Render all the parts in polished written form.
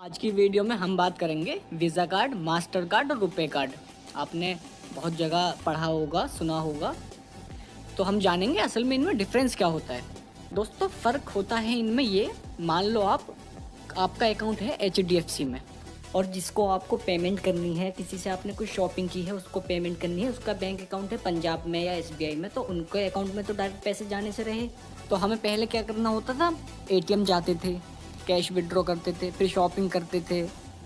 आज की वीडियो में हम बात करेंगे वीज़ा कार्ड, मास्टर कार्ड और रुपए कार्ड। आपने बहुत जगह पढ़ा होगा, सुना होगा, तो हम जानेंगे असल में इनमें डिफरेंस क्या होता है। दोस्तों फ़र्क होता है इनमें ये, मान लो आपका अकाउंट है HDFC में और जिसको आपको पेमेंट करनी है, किसी से आपने कुछ शॉपिंग की है उसको पेमेंट करनी है, उसका बैंक अकाउंट है पंजाब में या SBI में, तो उनके अकाउंट में तो डायरेक्ट पैसे जाने से रहे। तो हमें पहले क्या करना होता था, ATM जाते थे, कैश विड्रॉ करते थे, फिर शॉपिंग करते थे,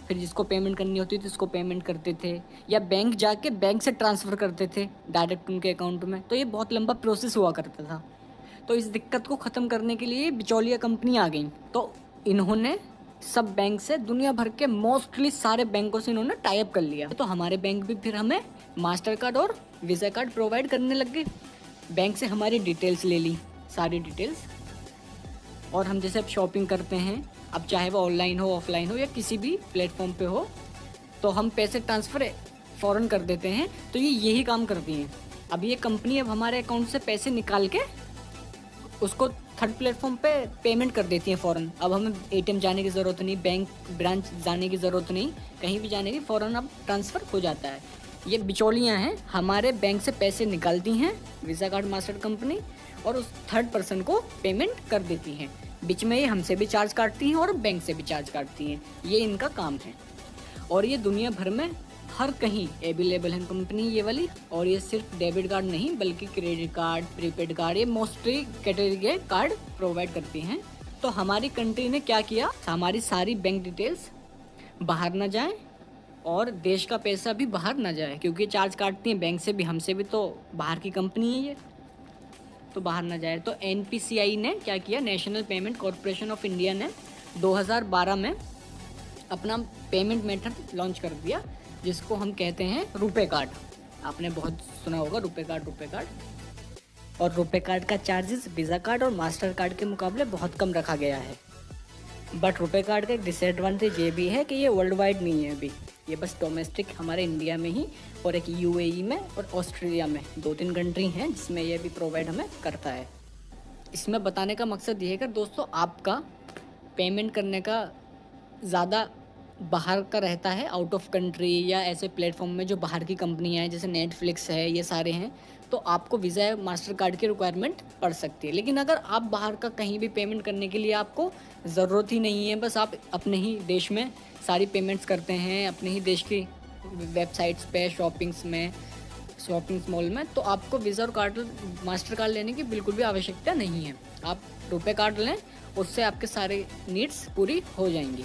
फिर जिसको पेमेंट करनी होती थी उसको पेमेंट करते थे, या बैंक जाके बैंक से ट्रांसफ़र करते थे डायरेक्ट उनके अकाउंट में। तो ये बहुत लंबा प्रोसेस हुआ करता था। तो इस दिक्कत को ख़त्म करने के लिए बिचौलिया कंपनी आ गई। तो इन्होंने सब बैंक से, दुनिया भर के मोस्टली सारे बैंकों से इन्होंने टाई अप कर लिया। तो हमारे बैंक भी फिर हमें मास्टर कार्ड और वीज़ा कार्ड प्रोवाइड करने लग गए। बैंक से हमारी डिटेल्स ले ली, सारी डिटेल्स, और हम जैसे अब शॉपिंग करते हैं, अब चाहे वो ऑनलाइन हो, ऑफलाइन हो या किसी भी प्लेटफॉर्म पे हो, तो हम पैसे ट्रांसफ़र फ़ौरन कर देते हैं। तो ये यही काम करती हैं। अब ये कंपनी अब हमारे अकाउंट से पैसे निकाल के उसको थर्ड प्लेटफॉर्म पे पेमेंट कर देती है फ़ौरन। अब हमें ATM जाने की ज़रूरत नहीं, बैंक ब्रांच जाने की ज़रूरत नहीं, कहीं भी जाने की, फ़ौरन अब ट्रांसफ़र हो जाता है। ये बिचौलियाँ हैं, हमारे बैंक से पैसे निकालती हैं वीज़ा कार्ड मास्टर कंपनी और उस थर्ड पर्सन को पेमेंट कर देती हैं। बीच में ये हमसे भी चार्ज काटती हैं और बैंक से भी चार्ज काटती हैं। ये इनका काम है और ये दुनिया भर में हर कहीं अवेलेबल है कंपनी ये वाली। और ये सिर्फ डेबिट कार्ड नहीं बल्कि क्रेडिट कार्ड, प्रीपेड कार्ड, ये मोस्टली कैटेगरी के कार्ड प्रोवाइड करती हैं। तो हमारी कंट्री ने क्या किया, हमारी सारी बैंक डिटेल्स बाहर ना जाएं और देश का पैसा भी बाहर ना जाए, क्योंकि चार्ज काटती हैं बैंक से भी, हमसे भी, तो बाहर की कंपनी है ये, तो बाहर ना जाए। तो NPCI ने क्या किया, national payment corporation of India ने 2012 में अपना पेमेंट मेथड लॉन्च कर दिया, जिसको हम कहते हैं रुपए कार्ड। आपने बहुत सुना होगा रुपए कार्ड। और रुपए कार्ड का चार्जेस वीज़ा कार्ड और मास्टर कार्ड के मुकाबले बहुत कम रखा गया है। बट रुपए कार्ड का एक डिसएडवांटेज ये भी है कि ये वर्ल्ड वाइड नहीं है अभी, ये बस डोमेस्टिक हमारे इंडिया में ही और एक UAE में और ऑस्ट्रेलिया में, 2-3 कंट्री हैं जिसमें ये भी प्रोवाइड हमें करता है। इसमें बताने का मकसद ये है कि दोस्तों आपका पेमेंट करने का ज़्यादा बाहर का रहता है, आउट ऑफ कंट्री या ऐसे प्लेटफॉर्म में जो बाहर की कंपनियां हैं जैसे नेटफ्लिक्स है, ये सारे हैं, तो आपको वीज़ा मास्टर कार्ड की रिक्वायरमेंट पड़ सकती है। लेकिन अगर आप बाहर का कहीं भी पेमेंट करने के लिए आपको ज़रूरत ही नहीं है, बस आप अपने ही देश में सारी पेमेंट्स करते हैं, अपने ही देश की वेबसाइट्स पे, शॉपिंग मॉल में, तो आपको वीज़ा और कार्ड, मास्टर कार्ड लेने की बिल्कुल भी आवश्यकता नहीं है। आप रुपए कार्ड लें, उससे आपके सारे नीड्स पूरी हो जाएंगी।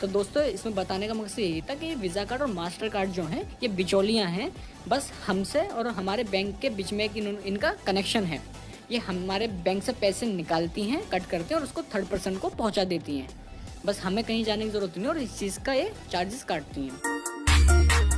तो दोस्तों इसमें बताने का मकसद यही था कि वीज़ा कार्ड और मास्टर कार्ड जो हैं ये बिचौलियाँ हैं, बस हमसे और हमारे बैंक के बीच में एक इनका कनेक्शन है। ये हमारे बैंक से पैसे निकालती हैं, कट करते हैं और उसको थर्ड पर्सन को पहुंचा देती हैं। बस हमें कहीं जाने की ज़रूरत नहीं और इस चीज़ का ये चार्जेस काटती हैं।